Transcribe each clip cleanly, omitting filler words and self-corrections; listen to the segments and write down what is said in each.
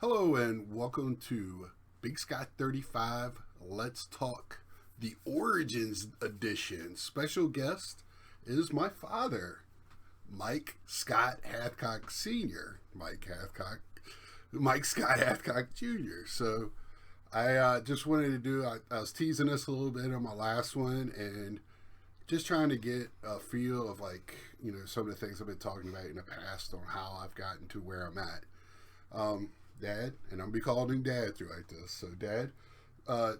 Hello and welcome to Big Sky 35. Let's talk the Origins edition. Special guest is my father, Mike Scott Hathcock Sr. Mike Scott Hathcock Jr. So I just wanted to do, I was teasing this a little bit on my last one and just trying to get a feel of some of the things I've been talking about in the past on how I've gotten to where I'm at. Dad, and I'm gonna be calling him Dad throughout this. So, Dad,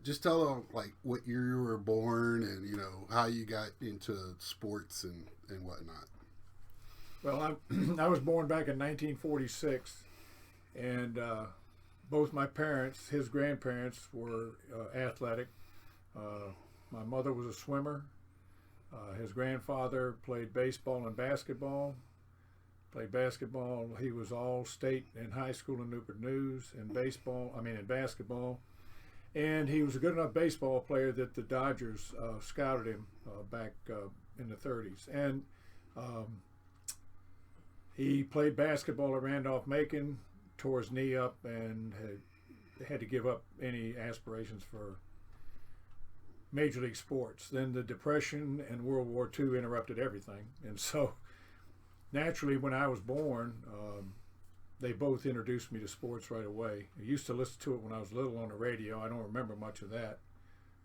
just tell them what year you were born and how you got into sports and whatnot. Well, I was born back in 1946, and both my parents, his grandparents, were athletic. My mother was a swimmer. His grandfather played baseball and basketball. He was all state in high school in Newport News in basketball. And he was a good enough baseball player that the Dodgers scouted him back in the 30s. And he played basketball at Randolph-Macon, tore his knee up, and had to give up any aspirations for Major League sports. Then the Depression and World War II interrupted everything. And so naturally, when I was born, they both introduced me to sports right away. I used to listen to it when I was little on the radio. I don't remember much of that.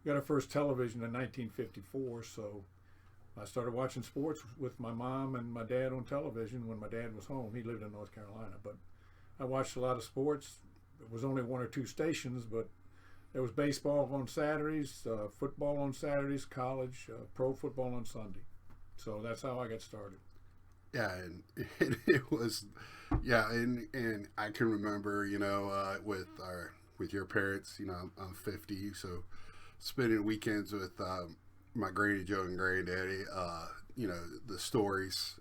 Got our first television in 1954, so I started watching sports with my mom and my dad on television when my dad was home. He lived in North Carolina, but I watched a lot of sports. It was only one or two stations, but there was baseball on Saturdays, football on Saturdays, college, pro football on Sunday. So that's how I got started. Yeah, and it was, and I can remember, with your parents, I'm 50, so spending weekends with my Granny Joe and Granddaddy, the stories.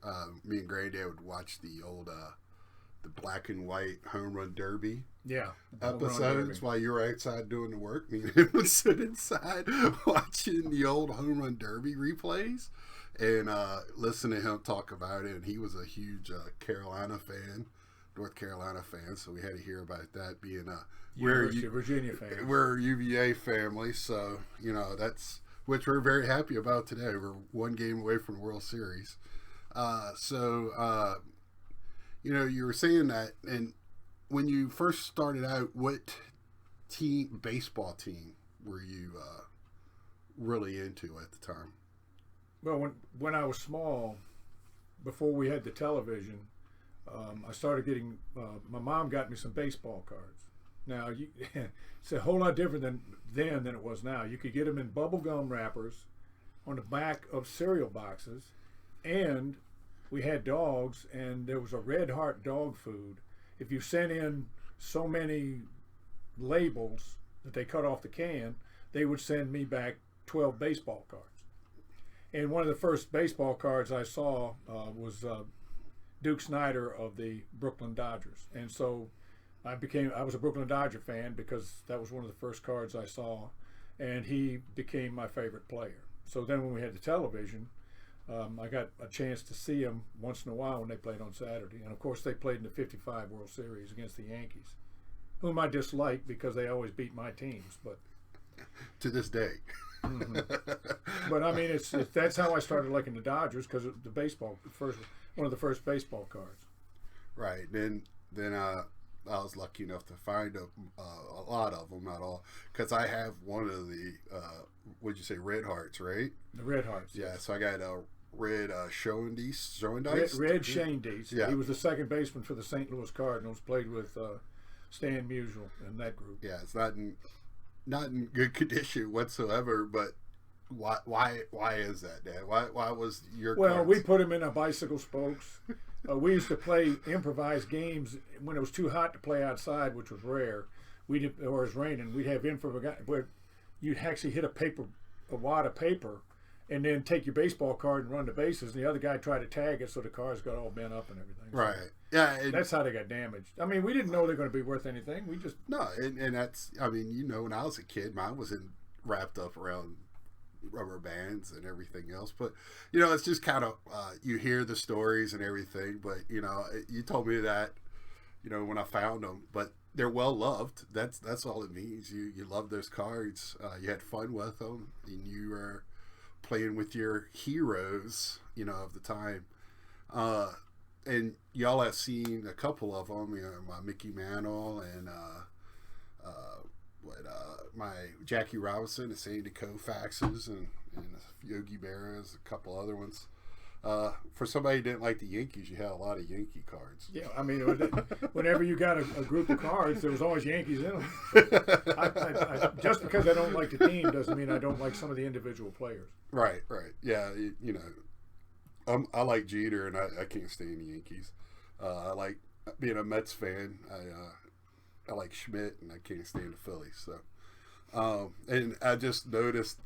Me and Granddad would watch the old, the black and white home run derby. Yeah, episodes while you were outside doing the work. Me and him would sit inside watching the old home run derby replays. And listen to him talk about it. And he was a huge North Carolina fan. So we had to hear about that being Virginia fan. We're a UVA family. So, that's which we're very happy about today. We're one game away from the World Series. You were saying that. And when you first started out, what baseball team were you really into at the time? Well, when I was small, before we had the television, I started getting. My mom got me some baseball cards. Now, it's a whole lot different than it was now. You could get them in bubble gum wrappers on the back of cereal boxes, and we had dogs, and there was a Red Heart dog food. If you sent in so many labels that they cut off the can, they would send me back 12 baseball cards. And one of the first baseball cards I saw was Duke Snider of the Brooklyn Dodgers. And so I was a Brooklyn Dodger fan because that was one of the first cards I saw, and he became my favorite player. So then when we had the television, I got a chance to see him once in a while when they played on Saturday. And of course they played in the 55 World Series against the Yankees, whom I dislike because they always beat my teams. But to this day. Mm-hmm. But I mean, that's how I started liking the Dodgers, because the one of the first baseball cards. Right. Then I was lucky enough to find a lot of them, not all, because I have one of the what'd you say, Red Hearts, right? The Red Hearts. Yeah. Yes. So I got a Red Schoendienst. Red Schoendienst. Yeah. He was the second baseman for the St. Louis Cardinals. Played with Stan Musial in that group. Yeah, it's not in good condition whatsoever, but why is that, Dad? Why was your cards? We put him in a bicycle spokes. We used to play improvised games when it was too hot to play outside, which was rare. Or it was raining. We'd have where you'd actually hit a wad of paper, and then take your baseball card and run the bases, and the other guy tried to tag it, so the cars got all bent up and everything. Right. So yeah. That's how they got damaged. I mean, we didn't know they were going to be worth anything. We just no, and that's. I mean, when I was a kid, mine wasn't wrapped up around rubber bands and everything else. But it's just kind of you hear the stories and everything. But you told me that when I found them, but they're well loved. That's all it means. You love those cards. You had fun with them, and you were playing with your heroes, of the time. And y'all have seen a couple of them. My Mickey Mantle and my Jackie Robinson, the Sandy Koufaxes, and Yogi Berras, a couple other ones. For somebody who didn't like the Yankees, you had a lot of Yankee cards. Yeah, I mean, whenever you got a group of cards, there was always Yankees in them. Just because I don't like the team doesn't mean I don't like some of the individual players. Right. Yeah, I like Jeter, and I can't stand the Yankees. I like being a Mets fan. I like Schmidt, and I can't stand the Phillies. So, and I just noticed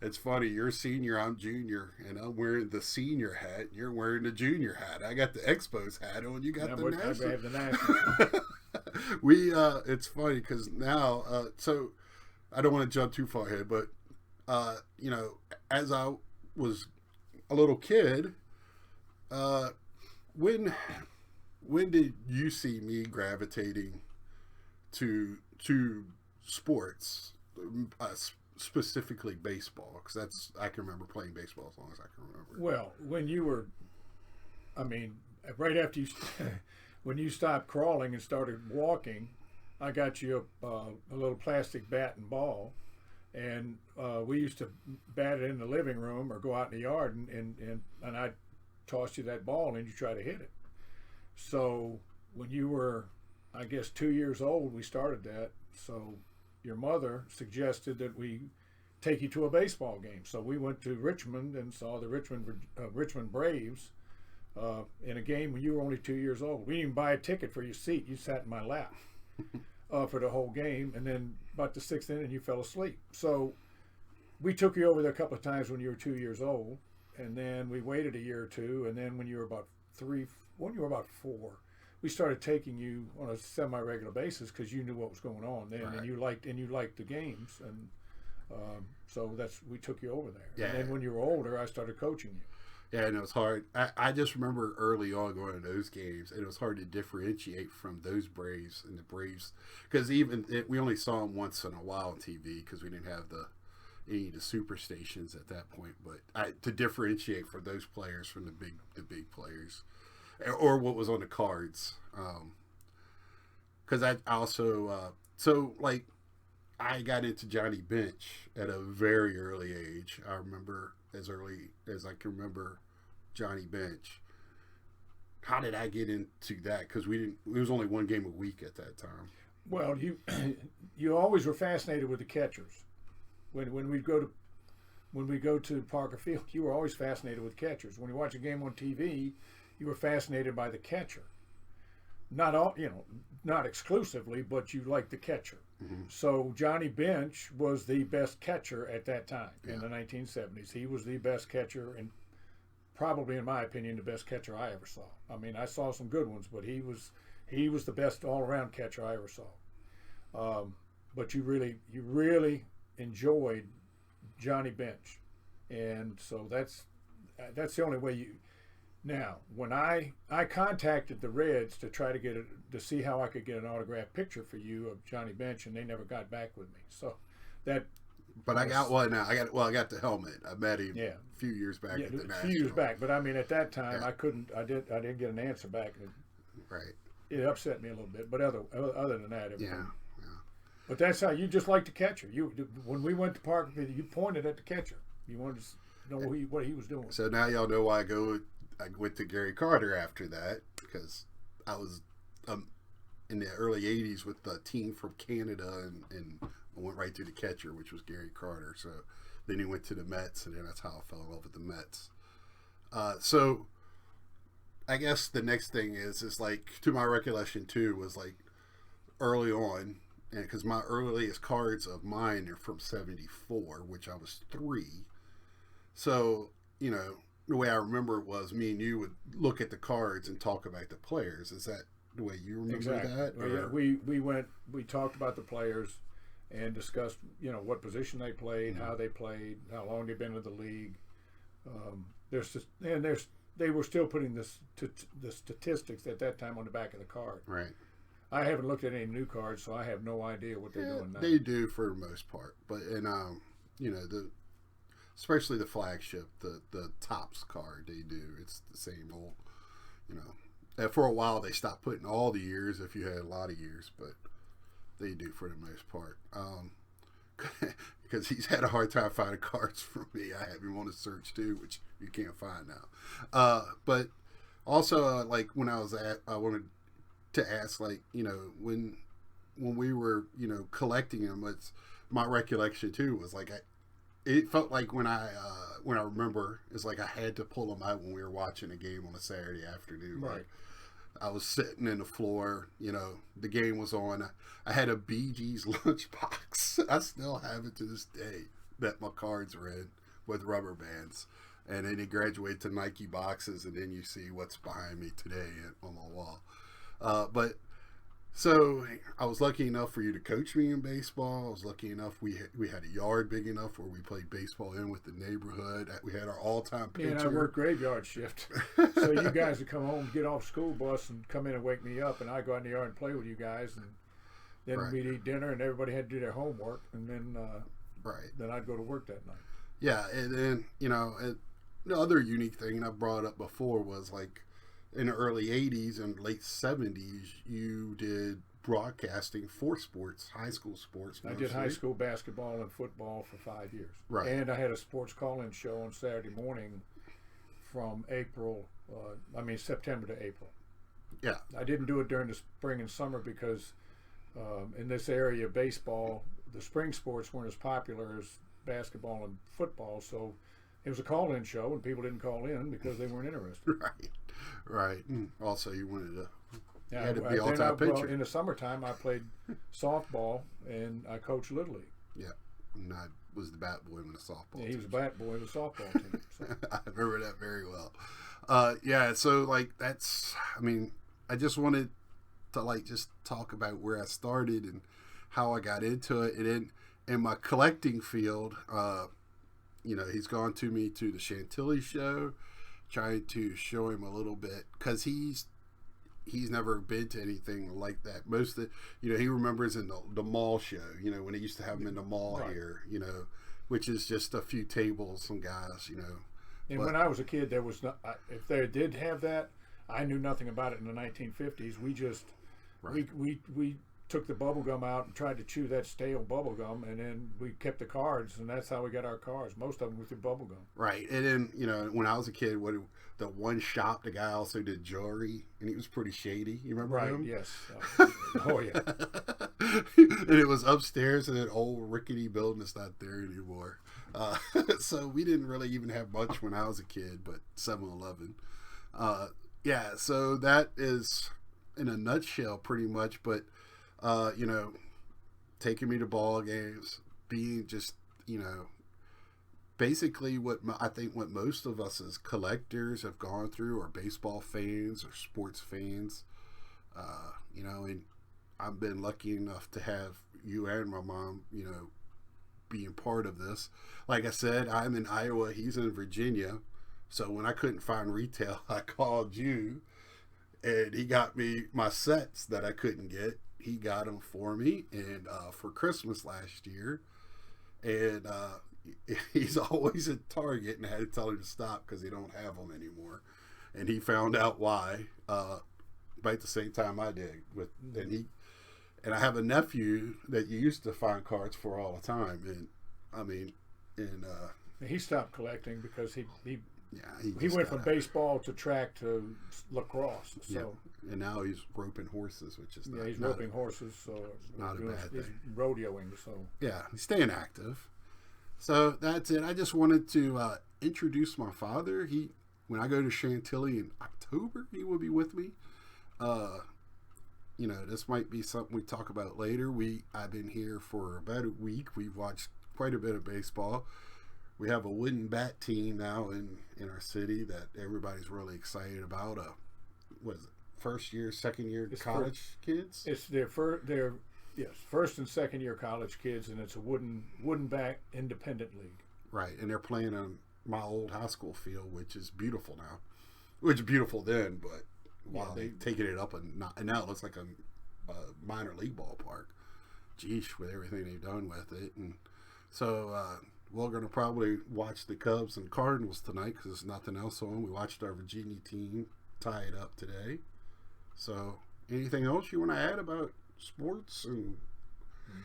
it's funny, you're senior, I'm junior, and I'm wearing the senior hat. You're wearing the junior hat. I got the Expos hat on. You got the national. I have the national. It's funny because now, so I don't want to jump too far ahead, but as I was a little kid, when did you see me gravitating to sports? Specifically baseball, because I can remember playing baseball as long as I can remember. Well, when you were, right after when you stopped crawling and started walking, I got you a little plastic bat and ball, and we used to bat it in the living room or go out in the yard, and I'd toss you that ball and you try to hit it. So when you were, I guess, 2 years old, we started that. So your mother suggested that we take you to a baseball game. So we went to Richmond and saw the Richmond Braves in a game when you were only 2 years old. We didn't even buy a ticket for your seat. You sat in my lap for the whole game. And then about the sixth inning, you fell asleep. So we took you over there a couple of times when you were 2 years old. And then we waited a year or two. And then when you were about four, we started taking you on a semi-regular basis because you knew what was going on then, right. and you liked the games, and so we took you over there. Yeah. And then when you were older, I started coaching you. Yeah, and it was hard. I just remember early on going to those games, and it was hard to differentiate from those Braves and the Braves because we only saw them once in a while on TV because we didn't have any of the super stations at that point. But to differentiate from those players from the big players. Or what was on the cards, because I also I got into Johnny Bench at a very early age. I remember as early as I can remember Johnny Bench. How did I get into that? Because it was only one game a week at that time. Well, you always were fascinated with the catchers. When we go to Parker Field, you were always fascinated with catchers. When you watch a game on TV, you were fascinated by the catcher. Not exclusively, but you liked the catcher. Mm-hmm. So Johnny Bench was the best catcher at that time in the 1970s. He was the best catcher, and probably, in my opinion, the best catcher I ever saw. I mean, I saw some good ones, but he was the best all-around catcher I ever saw. But you really enjoyed Johnny Bench, and so that's the only way you. Now, when I contacted the Reds to try to see how I could get an autographed picture for you of Johnny Bench, and they never got back with me. So that. But I got one now. I got the helmet. I met him a few years back at the National. A few years back, but I mean, at that time, I couldn't. I didn't get an answer back. Right. It upset me a little bit, but other than that, yeah. But that's how you just like the catcher. When we went to Park, you pointed at the catcher. You wanted to know what he was doing. So now y'all know why I went to Gary Carter after that, because I was in the early 80s with the team from Canada, and I went right to the catcher, which was Gary Carter. So then he went to the Mets, and then that's how I fell in love with the Mets. So I guess the next thing is like, to my recollection too, was like early on, and because my earliest cards of mine are from 74, which I was 3. So, the way I remember it was me and you would look at the cards and talk about the players. Is that the way you remember that? Well, yeah, we talked about the players and discussed, what position they played, how they played, how long they've been in the league. They were still putting the statistics at that time on the back of the card. Right. I haven't looked at any new cards, so I have no idea what they're doing now. They do for the most part, but especially the flagship, the Topps card, they do. It's the same old, And for a while, they stopped putting all the years if you had a lot of years, but they do for the most part. Because he's had a hard time finding cards for me. I have him on a search too, which you can't find now. But also, like when I wanted to ask, like, when we were, collecting them, it's my recollection too was like it felt like when I remember, it's like I had to pull them out when we were watching a game on a Saturday afternoon. Right. Like, I was sitting in the floor, the game was on. I had a Bee Gees lunchbox. I still have it to this day that my cards were in with rubber bands. And then they graduate to Nike boxes, and then you see what's behind me today on my wall. So I was lucky enough for you to coach me in baseball. I was lucky enough we had a yard big enough where we played baseball in with the neighborhood. We had our all-time pitcher. And I worked graveyard shift. So you guys would come home, get off school bus, and come in and wake me up, and I'd go out in the yard and play with you guys. And then we'd eat dinner, and everybody had to do their homework. And then then I'd go to work that night. Yeah, and then, and the other unique thing, and I brought up before, was like, in the early 80s and late 70s, you did broadcasting for sports, high school sports. Mostly. I did high school basketball and football for 5 years. Right. And I had a sports call-in show on Saturday morning from September to April. Yeah. I didn't do it during the spring and summer because in this area, baseball, the spring sports weren't as popular as basketball and football, so it was a call-in show, and people didn't call in because they weren't interested. Right. Also, you wanted to. Yeah, you had to be all-time pitcher. In the summertime, I played softball, and I coached Little League. Yeah, and I was the bat boy in the softball. Yeah, he was the bat boy in the softball team. So. I remember that very well. So like that's. I mean, I just wanted to just talk about where I started and how I got into it, and then in my collecting field. He's gone to me to the Chantilly show, trying to show him a little bit because he's never been to anything like that. Most of he remembers in the mall show, when they used to have them in the mall here, which is just a few tables, some guys, And when I was a kid, there was if they did have that, I knew nothing about it in the 1950s. We just we took the bubble gum out and tried to chew that stale bubble gum, and then we kept the cards, and that's how we got our cards. Most of them with the bubble gum. Right, and then when I was a kid, the one shop, the guy also did jewelry, and he was pretty shady. You remember him? Yes. Oh yeah. And it was upstairs in an old rickety building that's not there anymore. So we didn't really even have much when I was a kid, but 7-Eleven. So that is in a nutshell pretty much, but. Taking me to ball games, being just, basically what I think what most of us as collectors have gone through, or baseball fans or sports fans, and I've been lucky enough to have you and my mom, being part of this. Like I said, I'm in Iowa, he's in Virginia, so when I couldn't find retail, I called you, and he got me my sets that I couldn't get. He got them for me, and for Christmas last year, and he's always at Target, and I had to tell him to stop because they don't have them anymore, and he found out why, but at the same time I did. And I have a nephew that you used to find cards for all the time, and he stopped collecting because he he went from baseball to track to lacrosse. So. Yeah. And now he's roping horses, which is he's roping horses, so not a bad thing. He's rodeoing, so yeah, he's staying active. So that's it. I just wanted to introduce my father. When I go to Chantilly in October, he will be with me. This might be something we talk about later. I've been here for about a week. We've watched quite a bit of baseball. We have a wooden bat team now in our city that everybody's really excited about. What is it? First year, second year college kids? It's their first and second year college kids, and it's a wooden bat independent league. Right, and they're playing on my old high school field, which is beautiful now. Which is beautiful then, but wow, they've taken it up and now it looks like a minor league ballpark. Geesh, with everything they've done with it. And so we're going to probably watch the Cubs and Cardinals tonight because there's nothing else on. We watched our Virginia team tie it up today. So anything else you want to add about sports? And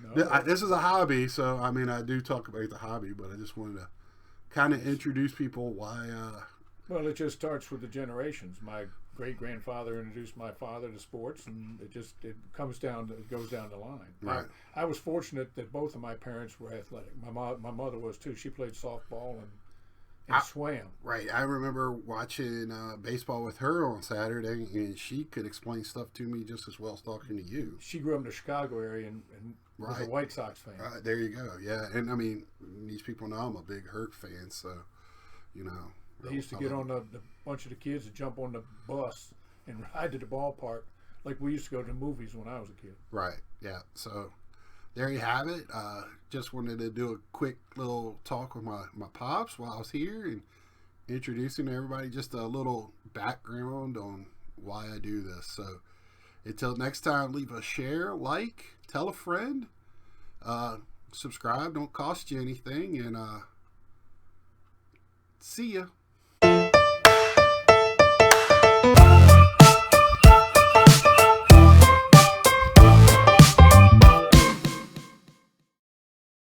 No. this is a hobby, so I mean I do talk about the hobby, but I just wanted to kind of introduce people why. Well, it just starts with the generations. My great grandfather introduced my father to sports, and it goes down the line. Right. I was fortunate that both of my parents were athletic. My mother was too. She played softball and swam. Right. I remember watching baseball with her on Saturday, and she could explain stuff to me just as well as talking to you. She grew up in the Chicago area and was a White Sox fan. There you go. Yeah, and I mean these people know I'm a big Hurt fan, so you know. They used to get on the bunch of the kids to jump on the bus and ride to the ballpark like we used to go to the movies when I was a kid. Right. Yeah. So there you have it. Just wanted to do a quick little talk with my pops while I was here and introducing everybody just a little background on why I do this. So until next time, leave a share, like, tell a friend, subscribe. Don't cost you anything. And see ya.